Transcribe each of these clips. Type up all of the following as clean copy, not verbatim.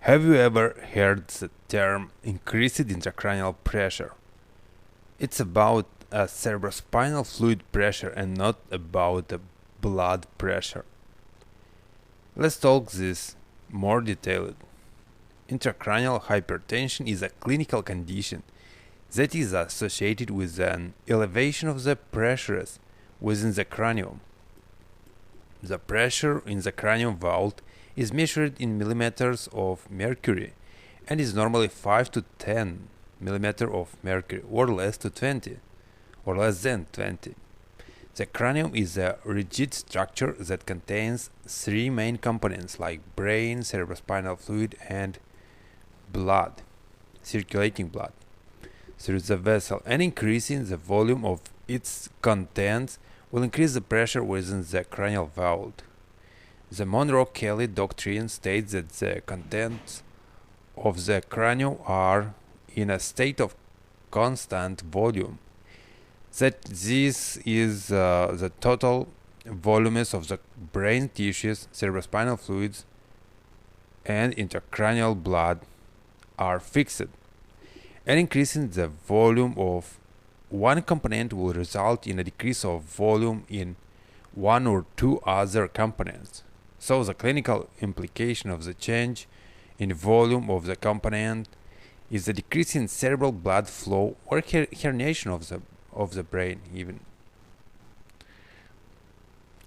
Have you ever heard the term increased intracranial pressure? It's about a cerebrospinal fluid pressure and not about the blood pressure. Let's talk this more detailed. Intracranial hypertension is a clinical condition that is associated with an elevation of the pressures within the cranium. The pressure in the cranium vault is measured in millimeters of mercury and is normally 5 to 10 millimeter of mercury or less than 20. The cranium is a rigid structure that contains three main components like brain, cerebrospinal fluid and blood, circulating blood through the vessel, and increasing the volume of its contents will increase the pressure within the cranial vault. The Monroe-Kelly doctrine states that the contents of the cranium are in a state of constant volume, that this is the total volumes of the brain tissues, cerebrospinal fluids, and intracranial blood are fixed, and increasing the volume of one component will result in a decrease of volume in one or two other components. So the clinical implication of the change in volume of the component is a decrease in cerebral blood flow or herniation of the brain even.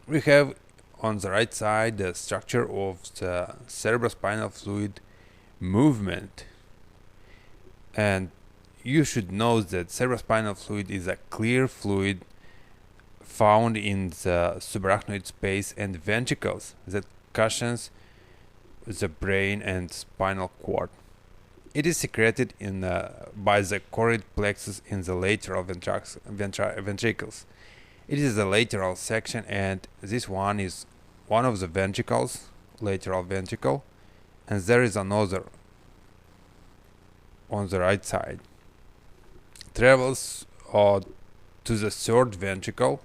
We have on the right side the structure of the cerebrospinal fluid movement, and you should know that cerebrospinal fluid is a clear fluid found in the subarachnoid space and ventricles that cushions the brain and spinal cord. It is secreted by the choroid plexus in the lateral ventricles. It is the lateral section, and this one is one of the ventricles, lateral ventricle, and there is another on the right side. Travels to the third ventricle.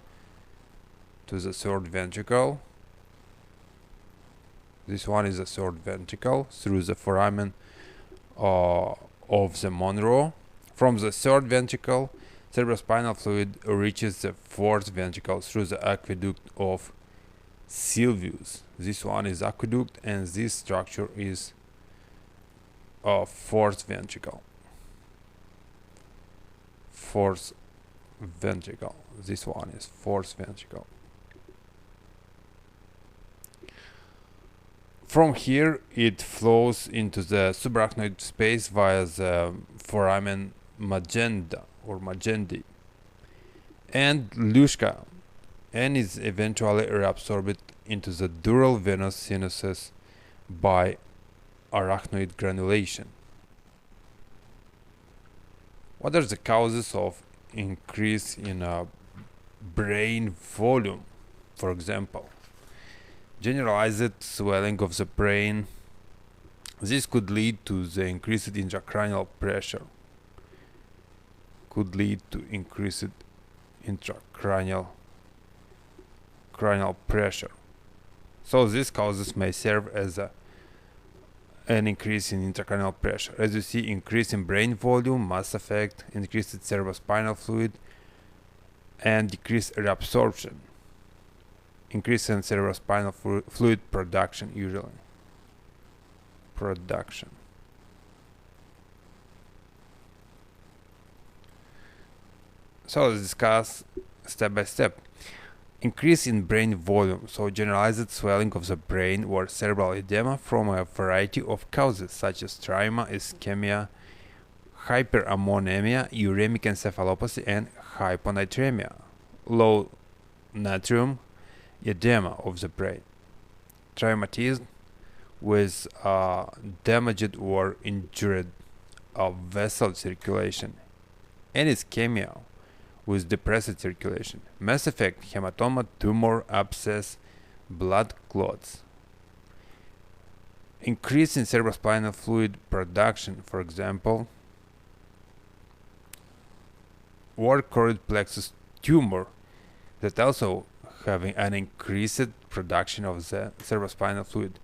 This one is the third ventricle through the foramen of the Monroe. From the third ventricle, cerebrospinal fluid reaches the fourth ventricle through the aqueduct of Sylvius. This one is aqueduct, and this structure is fourth ventricle. This one is fourth ventricle. From here, it flows into the subarachnoid space via the foramen magenda or magendi and Luschka, and is eventually reabsorbed into the dural venous sinuses by arachnoid granulation. What are the causes of increase in brain volume? For example, generalized swelling of the brain. This could lead to the increased intracranial pressure. Cranial pressure. So these causes may serve as an increase in intracranial pressure. As you see, increase in brain volume, mass effect, increased cerebrospinal fluid, and decreased reabsorption. Increase in cerebrospinal fluid production usually. So let's discuss step by step. Increase in brain volume, so generalized swelling of the brain or cerebral edema from a variety of causes such as trauma, ischemia, hyperammonemia, uremic encephalopathy, and hyponatremia. Low natrium edema of the brain, traumatism with damaged or injured vessel circulation, and ischemia with depressed circulation. Mass effect, hematoma, tumor, abscess, blood clots. Increase in cerebrospinal fluid production, for example, or choroid plexus tumor that also having an increased production of the cerebrospinal fluid,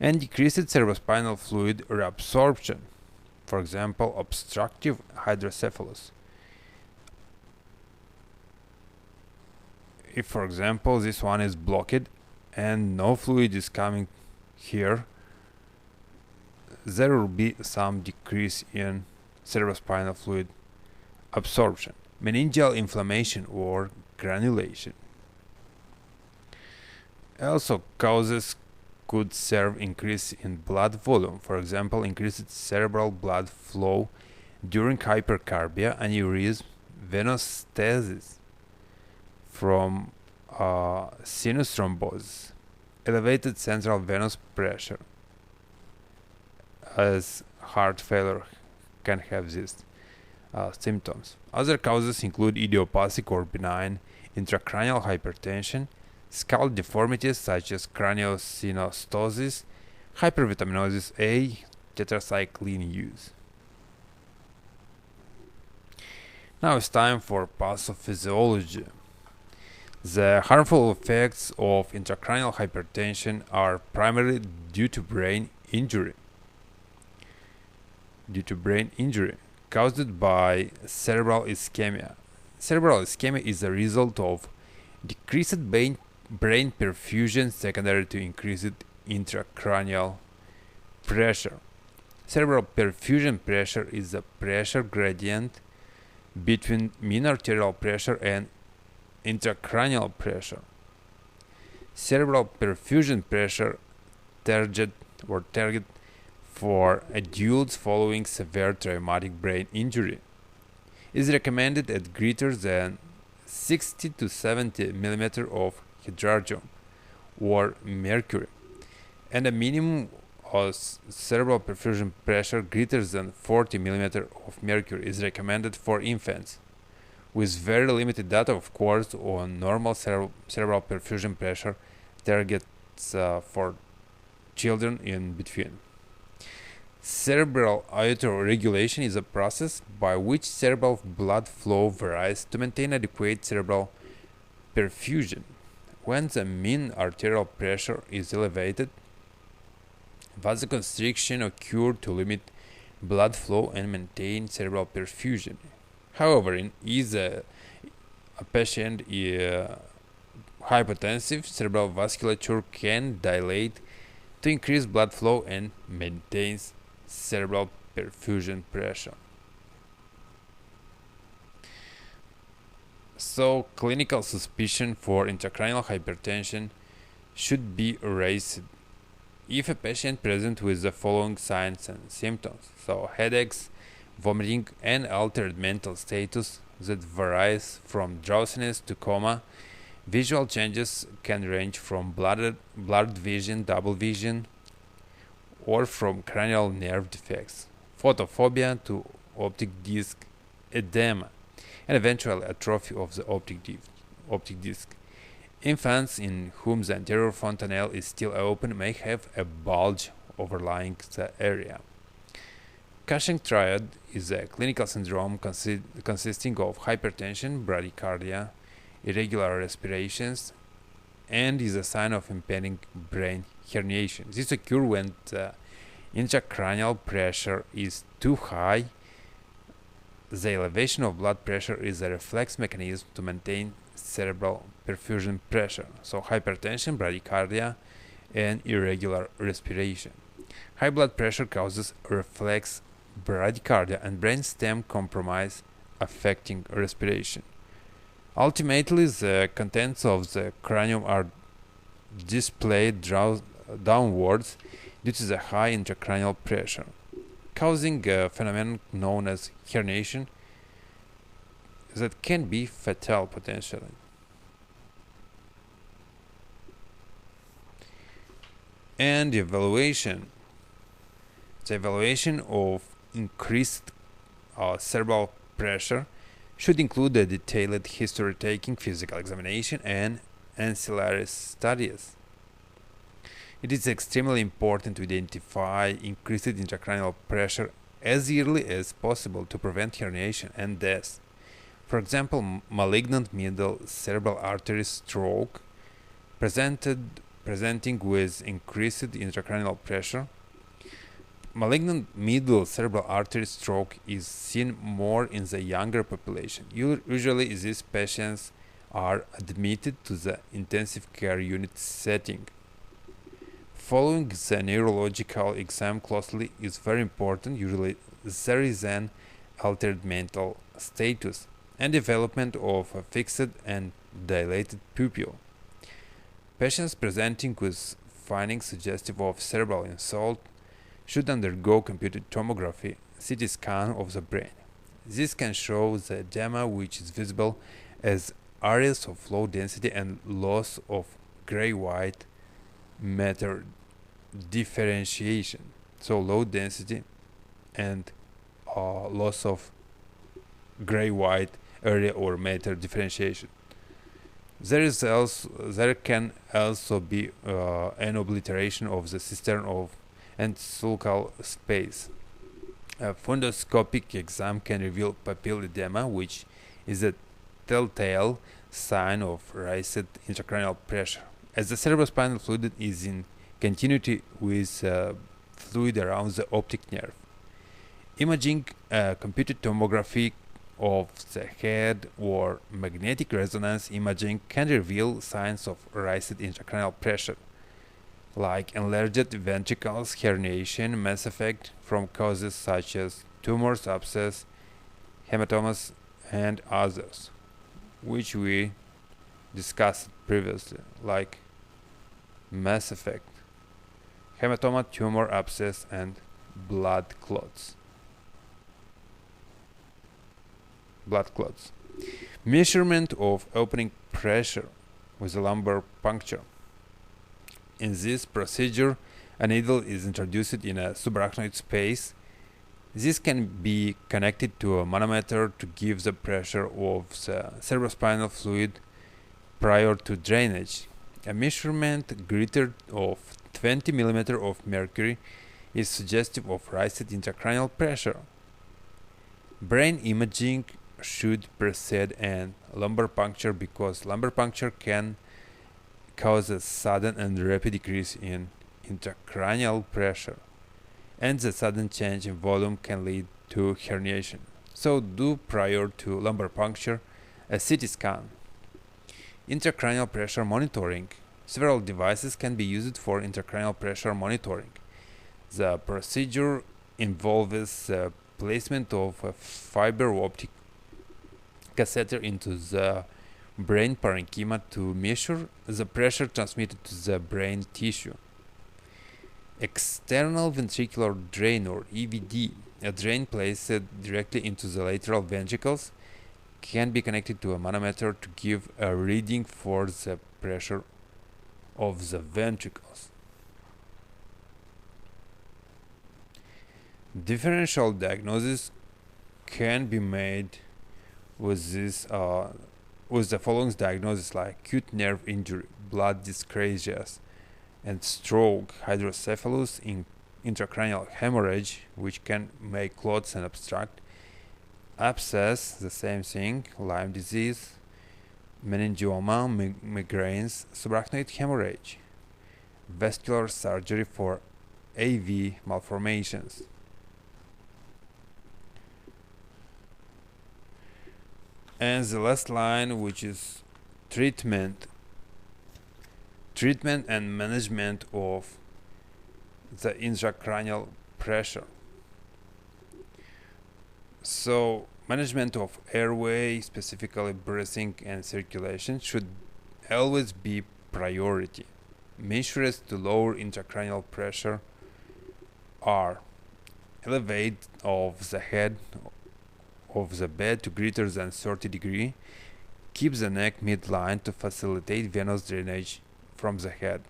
and decreased cerebrospinal fluid reabsorption, for example, obstructive hydrocephalus. If, for example, this one is blocked and no fluid is coming here, there will be some decrease in cerebrospinal fluid absorption, meningeal inflammation or granulation. Also, causes could serve increase in blood volume, for example, increased cerebral blood flow during hypercarbia, aneurysm, venous stasis from sinus thrombosis, elevated central venous pressure, as heart failure can have these symptoms. Other causes include idiopathic or benign intracranial hypertension, skull deformities such as craniosynostosis, hypervitaminosis A, tetracycline use. Now it's time for pathophysiology. The harmful effects of intracranial hypertension are primarily due to brain injury. Caused by cerebral ischemia. Cerebral ischemia is a result of decreased brain perfusion secondary to increased intracranial pressure. Cerebral perfusion pressure is a pressure gradient between mean arterial pressure and intracranial pressure. Cerebral perfusion pressure target for adults following severe traumatic brain injury is recommended at greater than 60 to 70 mm of hydrargium or mercury, and a minimum of cerebral perfusion pressure greater than 40 mm of mercury is recommended for infants, with very limited data, of course, on normal cerebral perfusion pressure targets for children in between. Cerebral autoregulation is a process by which cerebral blood flow varies to maintain adequate cerebral perfusion. When the mean arterial pressure is elevated, vasoconstriction occurs to limit blood flow and maintain cerebral perfusion. However, in either a patient is hypotensive, cerebral vasculature can dilate to increase blood flow and maintains cerebral perfusion pressure. So, clinical suspicion for intracranial hypertension should be raised if a patient presents with the following signs and symptoms: so headaches, vomiting, and altered mental status that varies from drowsiness to coma. Visual changes can range from blurred vision, double vision, or from cranial nerve defects, photophobia to optic disc edema, and eventually atrophy of the optic disc. Infants in whom the anterior fontanelle is still open may have a bulge overlying the area. Cushing triad is a clinical syndrome consisting of hypertension, bradycardia, irregular respirations, and is a sign of impending brain herniation. This occurs when the intracranial pressure is too high. The elevation of blood pressure is a reflex mechanism to maintain cerebral perfusion pressure, so hypertension, bradycardia, and irregular respiration. High blood pressure causes reflex bradycardia and brainstem compromise affecting respiration. Ultimately, the contents of the cranium are displayed downwards due to the high intracranial pressure, causing a phenomenon known as herniation that can be fatal potentially. And evaluation. The evaluation of increased cerebral pressure should include a detailed history-taking, physical examination, and ancillary studies. It is extremely important to identify increased intracranial pressure as early as possible to prevent herniation and death. For example, malignant middle cerebral artery stroke presented presenting with increased intracranial pressure. Malignant middle cerebral artery stroke is seen more in the younger population. Usually, these patients are admitted to the intensive care unit setting. Following the neurological exam closely is very important. Usually, there is an altered mental status and development of a fixed and dilated pupil. Patients presenting with findings suggestive of cerebral insult should undergo computed tomography CT scan of the brain. This can show the edema, which is visible as areas of low density and loss of gray-white matter differentiation. So low density and loss of gray-white area or matter differentiation. There can also be an obliteration of the cistern of and sulcal space. A fundoscopic exam can reveal papillary edema, which is a telltale sign of raised intracranial pressure, as the cerebrospinal fluid is in continuity with fluid around the optic nerve. Imaging, computed tomography of the head or magnetic resonance imaging can reveal signs of raised intracranial pressure, like enlarged ventricles, herniation, mass effect from causes such as tumors, abscess, hematomas, and others, which we discussed previously, like mass effect, hematoma, tumor, abscess, and blood clots. Measurement of opening pressure with a lumbar puncture. In this procedure, a needle is introduced in a subarachnoid space. This can be connected to a manometer to give the pressure of the cerebrospinal fluid prior to drainage. A measurement greater of 20 mm of mercury is suggestive of raised intracranial pressure. Brain imaging should precede a lumbar puncture because lumbar puncture can cause a sudden and rapid decrease in intracranial pressure, and the sudden change in volume can lead to herniation. So do prior to lumbar puncture a CT scan. Intracranial pressure monitoring. Several devices can be used for intracranial pressure monitoring. The procedure involves the placement of a fiber optic catheter into the brain parenchyma to measure the pressure transmitted to the brain tissue. External ventricular drain or EVD, a drain placed directly into the lateral ventricles, can be connected to a manometer to give a reading for the pressure of the ventricles. Differential diagnosis can be made with the following diagnosis, like acute nerve injury, blood dyscrasias, and stroke, hydrocephalus, intracranial hemorrhage, which can make clots and obstruct, abscess, the same thing, Lyme disease, meningioma, migraines, subarachnoid hemorrhage, vascular surgery for AV malformations. And the last line, which is treatment and management of the intracranial pressure. So management of airway, specifically breathing and circulation, should always be priority. Measures to lower intracranial pressure are elevate of the head of the bed to greater than 30 degrees, keep the neck midline to facilitate venous drainage from the head.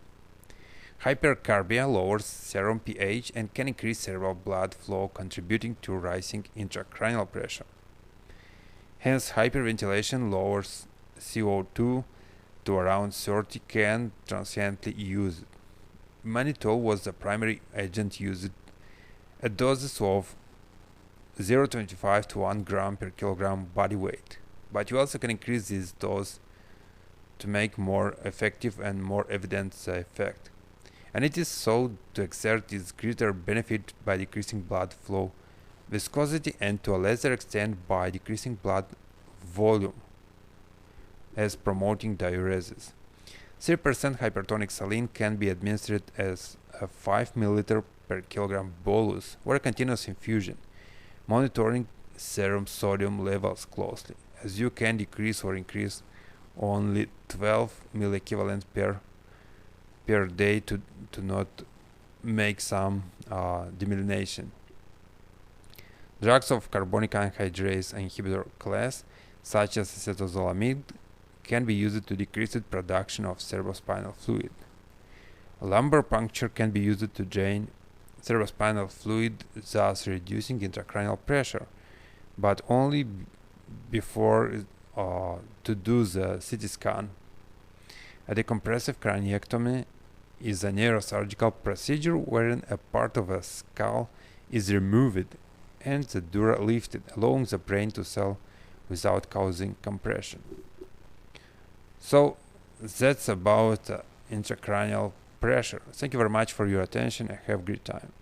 Hypercarbia lowers serum pH and can increase cerebral blood flow, contributing to rising intracranial pressure. Hence, hyperventilation lowers CO2 to around 30 can transiently used. Mannitol was the primary agent used at doses of 0.25 to 1 gram per kilogram body weight, but you also can increase this dose to make more effective and more evident the effect. And it is thought to exert its greater benefit by decreasing blood flow viscosity and to a lesser extent by decreasing blood volume as promoting diuresis. 3% hypertonic saline can be administered as a 5 ml per kilogram bolus or a continuous infusion, monitoring serum sodium levels closely, as you can decrease or increase only 12 milliequivalents per day to not make some demyelination. Drugs of carbonic anhydrase inhibitor class, such as acetazolamide, can be used to decrease the production of cerebrospinal fluid. A lumbar puncture can be used to drain cerebrospinal fluid, thus reducing intracranial pressure, but only before to do the CT scan. A decompressive craniectomy is a neurosurgical procedure wherein a part of a skull is removed and the dura lifted, allowing the brain to swell without causing compression. So that's about intracranial pressure. Thank you very much for your attention and have a great time.